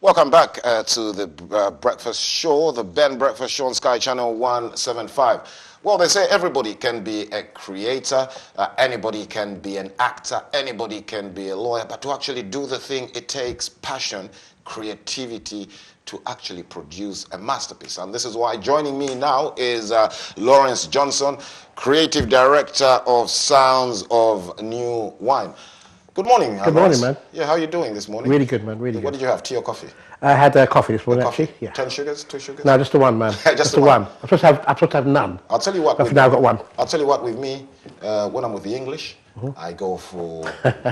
Welcome back to the Breakfast Show, the Ben Breakfast Show on Sky Channel 175. Well, they say everybody can be a creator, anybody can be an actor, anybody can be a lawyer, but to actually do the thing, it takes passion, creativity to actually produce a masterpiece. And this is why joining me now is Lawrence Johnson, Creative Director of Sounds of New Wine. Good morning. Good morning, man. Yeah, how are you doing this morning? Really good, man. Really good. What did you have, tea or coffee? I had coffee this morning, actually. Yeah. 10 sugars, 2 sugars? No, just the one, man. Just the one. I'm supposed to have none. I'll tell you what. But now I've got one. I'll tell you what, with me, when I'm with the English, I go for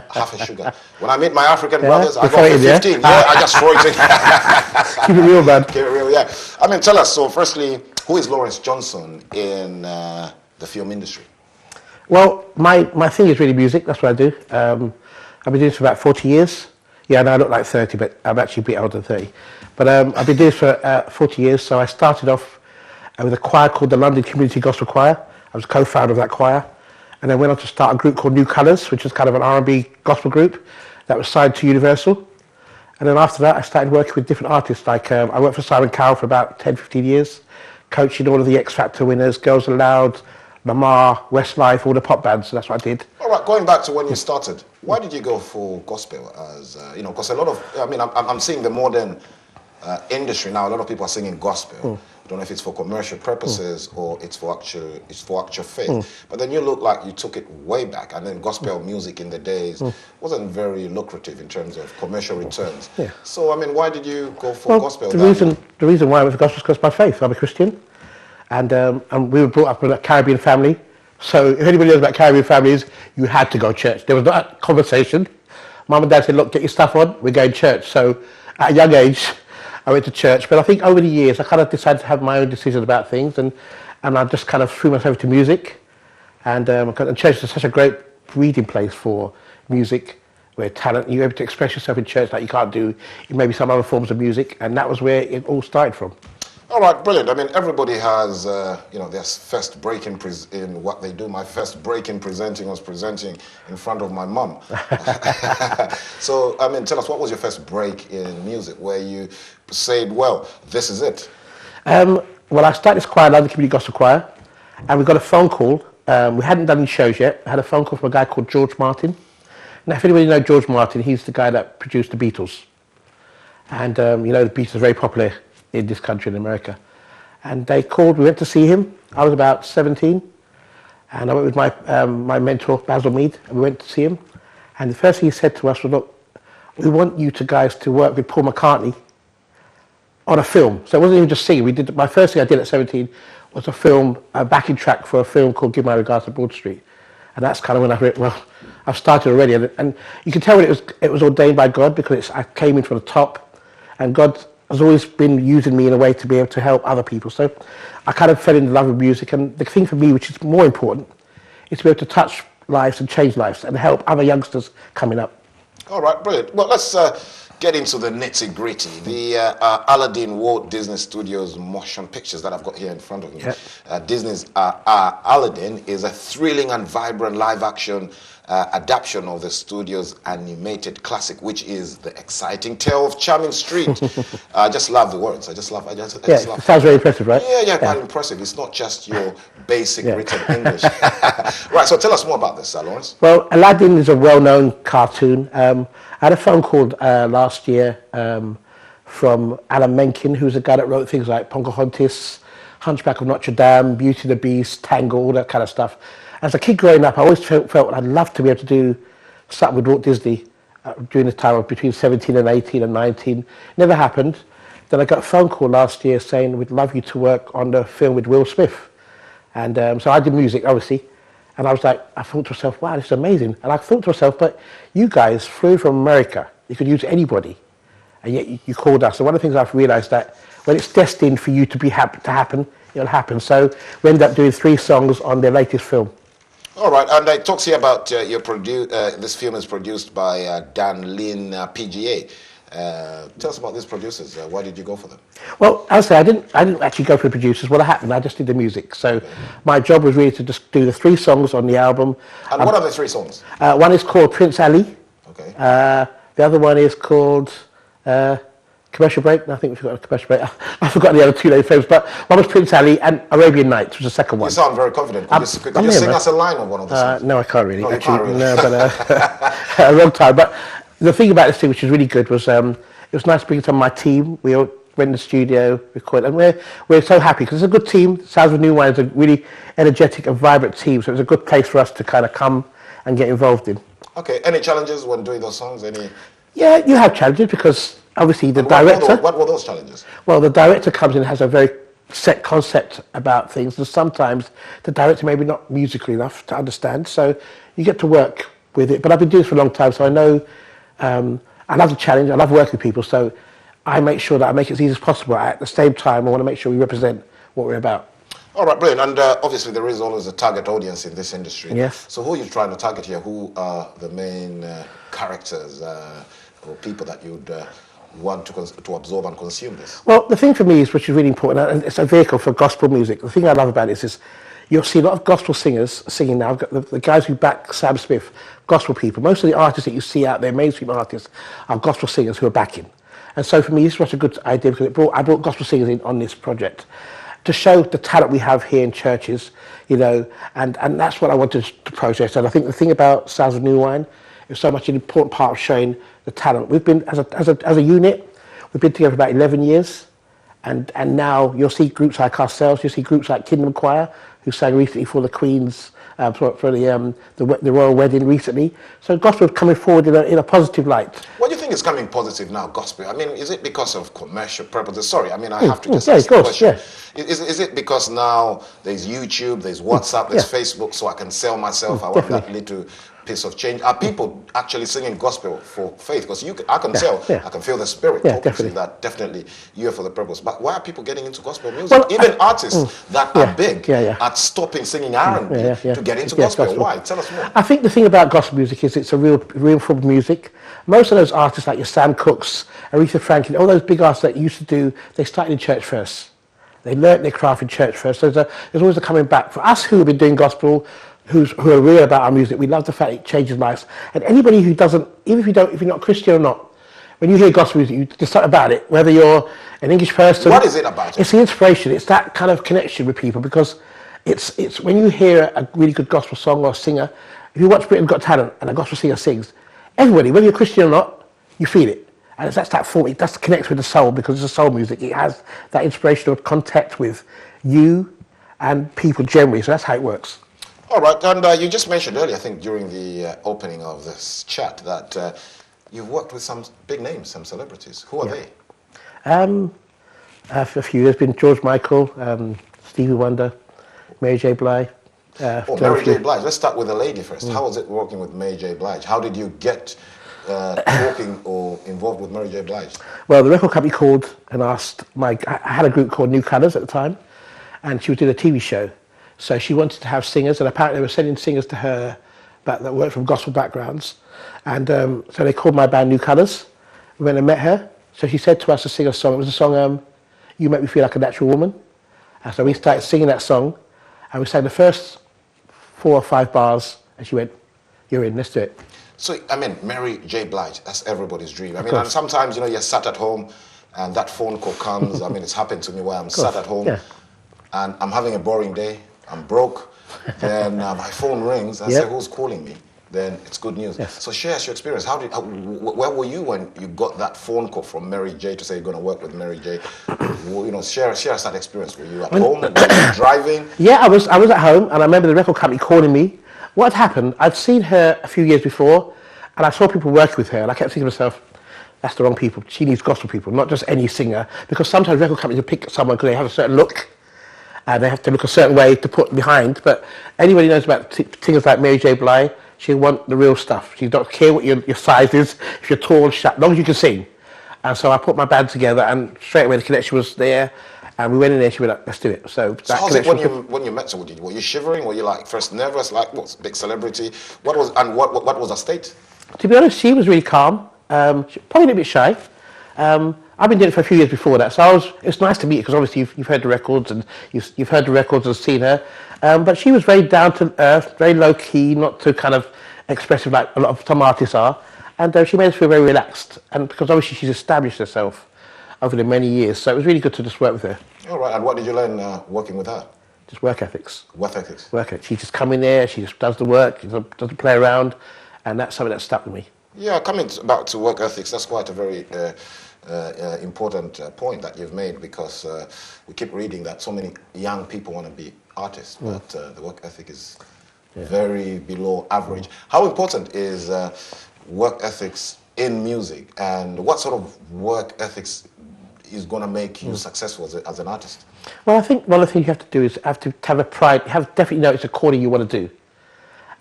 half a sugar. When I meet my African brothers, I go for 15. Yeah, I just throw it in. Keep it real, man. Keep it real, yeah. I mean, tell us, so firstly, who is Lawrence Johnson in the film industry? Well, my thing is really music. That's what I do. I've been doing this for about 40 years. Yeah, no, I look like 30, but I'm actually a bit older than 30. But I've been doing this for 40 years. So I started off with a choir called the London Community Gospel Choir. I was co-founder of that choir. And then went on to start a group called New Colours, which is kind of an R&B gospel group that was signed to Universal. And then after that, I started working with different artists. Like I worked for Simon Cowell for about 10, 15 years, coaching all of the X Factor winners, Girls Aloud, Lamar, Westlife, all the pop bands. So that's what I did. All right, going back to when you started, why did you go for gospel? As because a lot of, I mean, I'm seeing the modern industry now. A lot of people are singing gospel. I don't know if it's for commercial purposes or it's for actual faith. But then you look like you took it way back, and then gospel music in the days wasn't very lucrative in terms of commercial returns. Yeah. So I mean, why did you go for gospel? The reason why I went for gospel is because my faith. I'm a Christian, and we were brought up in a Caribbean family. So if anybody knows about Caribbean families, you had to go to church. There was not a conversation. Mum and Dad said, "Look, get your stuff on. We're going to church." So at a young age, I went to church. But I think over the years, I kind of decided to have my own decisions about things, and I just kind of threw myself to music. And church is such a great breeding place for music, where talent, you're able to express yourself in church like you can't do in maybe some other forms of music. And that was where it all started from. All right, brilliant. I mean, everybody has, their first break in what they do. My first break in presenting was presenting in front of my mum. So, I mean, tell us, what was your first break in music where you said, well, this is it? Well, I started this choir, London Community Gospel Choir, and we got a phone call. We hadn't done any shows yet. I had a phone call from a guy called George Martin. Now, if anybody knows George Martin, he's the guy that produced the Beatles. And, the Beatles are very popular in this country, in America. And they called, we went to see him. I was about 17, and I went with my mentor, Basil Mead, and we went to see him. And the first thing he said to us was, look, we want you guys to work with Paul McCartney on a film. So it wasn't even just singing. My first thing I did at 17 was a film, a backing track for a film called Give My Regards to Broad Street. And that's kind of when I thought, well, I've started already. And you can tell when it was ordained by God, because I came in from the top, and God has always been using me in a way to be able to help other people. So I kind of fell in love with music, and the thing for me, which is more important, is to be able to touch lives and change lives and help other youngsters coming up. All right, brilliant. Well, let's get into the nitty-gritty. The Aladdin Walt Disney Studios motion pictures that I've got here in front of me. Yep. Disney's Aladdin is a thrilling and vibrant live-action adaptation of the studio's animated classic, which is the exciting tale of Charming Street. I just love the words. I just love. It sounds very impressive, right? Yeah, quite impressive. It's not just your basic written English. Right. So tell us more about this, Lawrence. Well, Aladdin is a well-known cartoon. I had a phone call last year from Alan Menken, who's a guy that wrote things like Pocahontas, Hunchback of Notre Dame, Beauty and the Beast, Tangle, all that kind of stuff. As a kid growing up, I always felt I'd love to be able to do something with Walt Disney during the time of between 17 and 18 and 19. Never happened. Then I got a phone call last year saying, we'd love you to work on the film with Will Smith. And so I did music, obviously. And I thought to myself, wow, this is amazing. And I thought to myself, but you guys flew from America. You could use anybody. And yet you called us. And one of the things I've realized that when it's destined for you to happen, it'll happen. So we ended up doing 3 songs on their latest film. All right, and it talks here about this film is produced by Dan Lin PGA. Tell us about these producers. Why did you go for them? Well, as I say, I didn't actually go for the producers. What happened, I just did the music. So my job was really to just do the 3 songs on the album. And what are the 3 songs? One is called Prince Ali. Okay. The other one is called Commercial Break. No, I think we forgot a Commercial Break. I forgot the other two names, but one was Prince Ali and Arabian Nights was the second one. You sound very confident. Could you sing us a line of one of the songs? No, I can't really. No, actually, you can't really. no, but a long time. But the thing about this thing, which is really good, was it was nice bringing some of my team. We all went in the studio, recorded, and we're so happy because it's a good team. Sounds of New Wine is a really energetic and vibrant team, so it's a good place for us to kind of come and get involved in. Okay. Any challenges when doing those songs? Any? Yeah, you have challenges because obviously the What director. what were those challenges? Well, the director comes in and has a very set concept about things, and sometimes the director maybe not musical enough to understand. So you get to work with it. But I've been doing this for a long time, so I know I love the challenge. I love working with people, so I make sure that I make it as easy as possible. At the same time, I want to make sure we represent what we're about. All right, brilliant. And obviously, there is always a target audience in this industry. Yes. So who are you trying to target here? Who are the main characters or people that you'd want to absorb and consume this? Well, the thing for me is, which is really important, and it's a vehicle for gospel music. The thing I love about it is you'll see a lot of gospel singers singing now. The guys who back Sam Smith, gospel people. Most of the artists that you see out there, mainstream artists, are gospel singers who are backing. And so for me, this was a good idea because I brought gospel singers in on this project to show the talent we have here in churches, and that's what I wanted to process. And I think the thing about Sounds of New Wine is so much an important part of showing the talent. We've been, as a unit, we've been together for about 11 years. And now you'll see groups like ourselves, you'll see groups like Kingdom Choir, who sang recently for the Queen's, for the royal wedding recently. So gospel is coming forward in a positive light. What do you think is coming positive now, gospel? I mean, is it because of commercial purposes? Sorry, I mean, I have to just ask the question. Yeah. Is it because now there's YouTube, there's WhatsApp, there's Facebook, so I can sell myself, I want that little piece of change? Are people actually singing gospel for faith? Because I can tell, I can feel the spirit talking that definitely you're for the purpose. But why are people getting into gospel music? Well, even artists that are big are stopping singing R&B to get into gospel. Why? Tell us more. I think the thing about gospel music is it's a real form of music. Most of those artists like your Sam Cooks, Aretha Franklin, all those big artists that used to do, they started in church first. They learnt their craft in church first. So there's always a coming back. For us who have been doing gospel, who are real about our music, we love the fact it changes lives. And anybody who doesn't, even if you're not Christian or not, when you hear gospel music, there's something about it. Whether you're an English person, what is it about it? It's the inspiration. It's that kind of connection with people because it's when you hear a really good gospel song or singer. If you watch Britain's Got Talent and a gospel singer sings, everybody, whether you're Christian or not, you feel it. And that's that form. It does connect with the soul because it's a soul music. It has that inspirational contact with you and people generally. So that's how it works. All right, and you just mentioned earlier, I think during the opening of this chat, that you've worked with some big names, some celebrities. Who are they? For a few years, been George Michael, Stevie Wonder, Mary J. Blige. Mary J. Blige. Let's start with the lady first. How was it working with Mary J. Blige? How did you get working or involved with Mary J. Blige? Well, the record company called and asked I had a group called New Colours at the time, and she was doing a TV show. So she wanted to have singers, and apparently they were sending singers to her that worked from gospel backgrounds. And so they called my band New Colours. We went and met her. So she said to us to sing a song. It was a song, You Make Me Feel Like a Natural Woman. And so we started singing that song, and we sang the first 4 or 5 bars, and she went, "You're in, let's do it." So, I mean, Mary J. Blige, that's everybody's dream. I mean, and sometimes, you're sat at home, and that phone call comes. I mean, it's happened to me where I'm sat at home, and I'm having a boring day. I'm broke. Then my phone rings. I say, "Who's calling me?" Then it's good news. Yes. So share us your experience. Where were you when you got that phone call from Mary J to say you're going to work with Mary J? Share us that experience. Were you at home? Were you driving? Yeah, I was at home, and I remember the record company calling me. What had happened? I'd seen her a few years before, and I saw people work with her, and I kept thinking to myself, that's the wrong people. She needs gospel people, not just any singer, because sometimes record companies will pick someone because they have a certain look. They have to look a certain way to put behind. But anybody knows about singers like Mary J. Blige, she'll want the real stuff. She don't care what your size is, if you're tall, short, as long as you can sing. And so I put my band together, and straight away the connection was there. And we went in there, she went, let's do it. So how's it when you met her? Were you shivering? Were you like first nervous, like what's big celebrity? What was her state? To be honest, she was really calm. She probably a little bit shy. I've been doing it for a few years before that, so it's nice to meet her because obviously you've heard the records and you've heard the records and seen her. But she was very down to earth, very low key, not too kind of expressive like some artists are. And she made us feel very relaxed. And because obviously she's established herself over the many years. So it was really good to just work with her. All right, and what did you learn working with her? Just work ethics. Work ethics. Work ethics. She just come in there, she just does the work, she doesn't play around, and that's something that stuck with me. Yeah, back to work ethics, that's quite a very important point that you've made, because we keep reading that so many young people want to be artists, but the work ethic is very below average. How important is work ethics in music, and what sort of work ethics is going to make you successful as an artist? Well, I think one of the things you have to do is have a pride, definitely know it's a calling you want to do.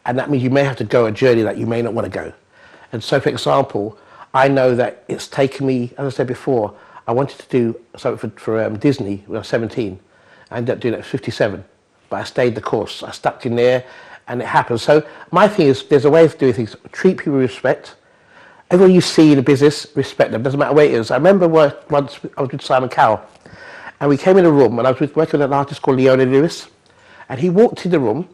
And that means you may have to go a journey that you may not want to go. And so, for example, I know that it's taken me, as I said before, I wanted to do something for Disney when I was 17. I ended up doing it at 57. But I stayed the course. I stuck in there, and it happened. So my thing is, there's a way of doing things. Treat people with respect. Everyone you see in the business, respect them. Doesn't matter where it is. I remember once I was with Simon Cowell, and we came in a room, and I was working with an artist called Leona Lewis, and he walked in the room,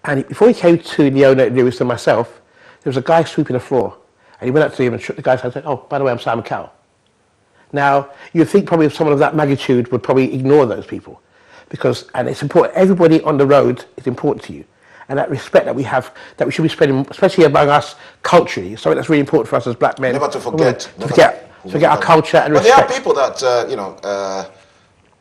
and before he came to Leona Lewis and myself, there was a guy sweeping the floor, and he went up to him and shook the guy's hand and said, "Oh, by the way, I'm Simon Cowell." Now, you'd think probably someone of that magnitude would probably ignore those people, and it's important, everybody on the road is important to you. And that respect that we have, that we should be spreading, especially among us culturally, something that's really important for us as black men. Never to forget. Forget our culture and respect. But there are people that,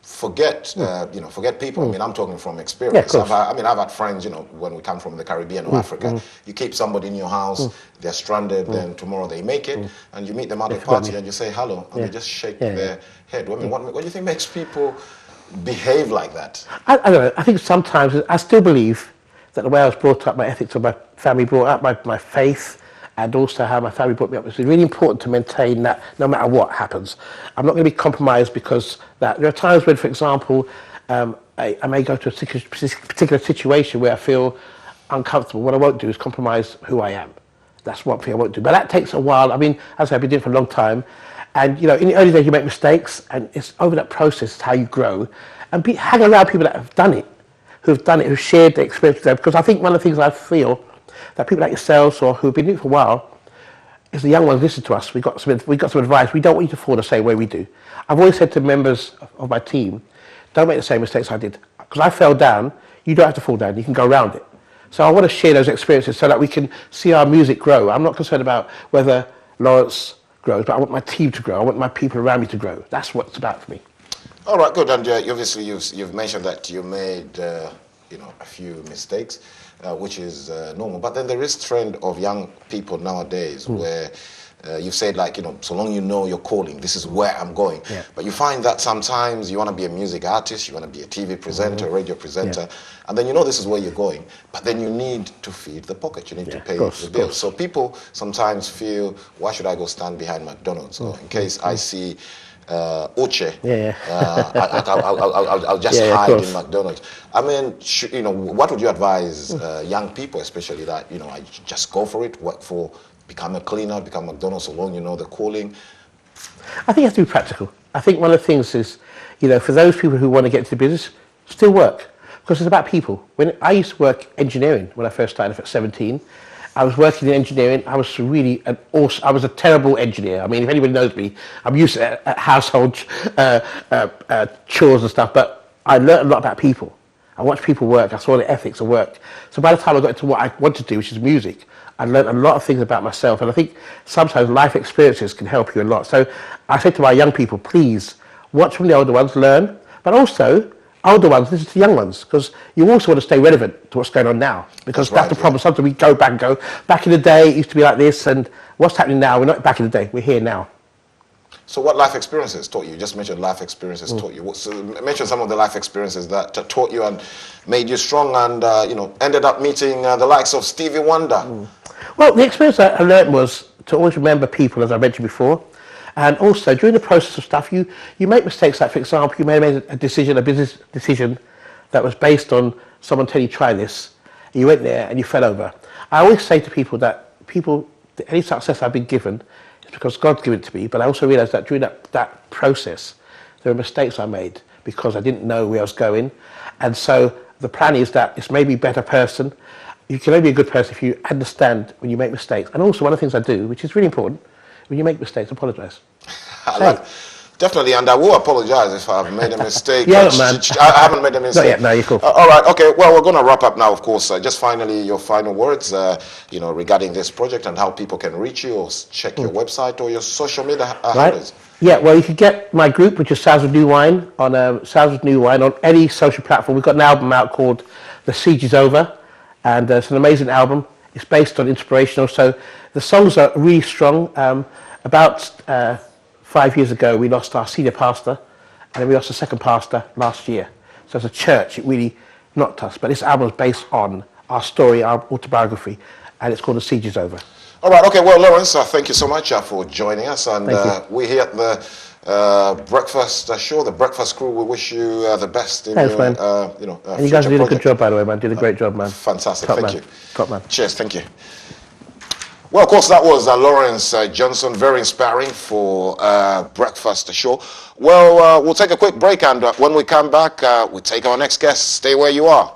forget people. I mean, I'm talking from experience. Yeah, I've had friends, when we come from the Caribbean or Africa, you keep somebody in your house, they're stranded, then tomorrow they make it, and you meet them at a party and you say hello, and they just shake their head. I mean, what do you think makes people behave like that? I don't know. I think sometimes, I still believe that the way I was brought up, my ethics of my family brought up, my faith, and also how my family brought me up, it's really important to maintain that no matter what happens. I'm not going to be compromised because that. There are times when, for example, I may go to a particular situation where I feel uncomfortable. What I won't do is compromise who I am. That's one thing I won't do. But that takes a while. I mean, as I said, I've been doing it for a long time. And, in the early days you make mistakes, and it's over that process how you grow. And hang around people that have done it, who've shared their experience with them. Because I think one of the things I feel that people like yourselves or who've been doing it for a while is the young ones listen to us. We got some advice. We don't want you to fall the same way we do. I've always said to members of my team, don't make the same mistakes I did. Because I fell down, you don't have to fall down, you can go around it. So I want to share those experiences so that we can see our music grow. I'm not concerned about whether Lawrence grows, but I want my team to grow. I want my people around me to grow. That's what it's about for me. All right, good. And obviously you've mentioned that you made a few mistakes, which is normal. But then there is trend of young people nowadays where you've said so long you know your calling, this is where I'm going. Yeah. But you find that sometimes you want to be a music artist, you want to be a TV presenter, radio presenter, and then this is where you're going. But then you need to feed the pocket, you need to pay the bills. So people sometimes feel, why should I go stand behind McDonald's? Or in case I see Uche, I'll just hide in McDonald's. I mean, what would you advise young people, especially that, I just go for it, work for, become a cleaner, become McDonald's, so long you know the calling? I think you have to be practical. I think one of the things is, for those people who want to get into the business, still work. Because it's about people. When I used to work engineering when I first started at 17, I was working in engineering. I was really I was a terrible engineer. I mean, if anybody knows me, I'm used to household chores and stuff, but I learned a lot about people. I watched people work. I saw the ethics of work. So by the time I got into what I wanted to do, which is music, I learned a lot of things about myself. And I think sometimes life experiences can help you a lot. So I say to my young people, please watch from the older ones, learn, but also older ones, listen to young ones, because you also want to stay relevant to what's going on now. Because that's the problem. Sometimes we go back and go, back in the day it used to be like this, and what's happening now? We're not back in the day, we're here now. So what life experiences taught you? You just mentioned life experiences taught you. So mention some of the life experiences that taught you and made you strong and, ended up meeting the likes of Stevie Wonder. Well, the experience I learned was to always remember people, as I mentioned before. And also, during the process of stuff, you make mistakes. Like, for example, you may have made a business decision that was based on someone telling you, try this. You went there and you fell over. I always say to people that any success I've been given is because God's given it to me. But I also realised that during that process, there were mistakes I made because I didn't know where I was going. And so the plan is that it's maybe a better person. You can only be a good person if you understand when you make mistakes. And also, one of the things I do, which is really important, when you make mistakes, apologise. I Definitely, and I will apologize if I've made a mistake. Yeah, man. I haven't made a mistake. Not yet, no, you're cool. All right, okay. Well, we're going to wrap up now, of course. Just finally, your final words, regarding this project and how people can reach you or check your website or your social media handles. Yeah, well, you can get my group, which is Sounds of New Wine, on Sounds of New Wine on any social platform. We've got an album out called The Siege Is Over, and it's an amazing album. It's based on inspirational, so the songs are really strong. About 5 years ago, we lost our senior pastor, and then we lost the second pastor last year. So as a church, it really knocked us. But this album is based on our story, our autobiography, and it's called The Siege Is Over. All right, okay. Well, Lawrence, thank you so much for joining us. And we here at the Breakfast Show, the Breakfast Crew, we wish you the best in Thanks, your, man. And you guys did a good job, by the way, man. Did a great job, man. Fantastic. Top Thank man. you. Top man. Cheers. Thank you. Well, of course, that was Lawrence Johnson, very inspiring for Breakfast Show. Well, we'll take a quick break, and when we come back, we'll take our next guest. Stay where you are.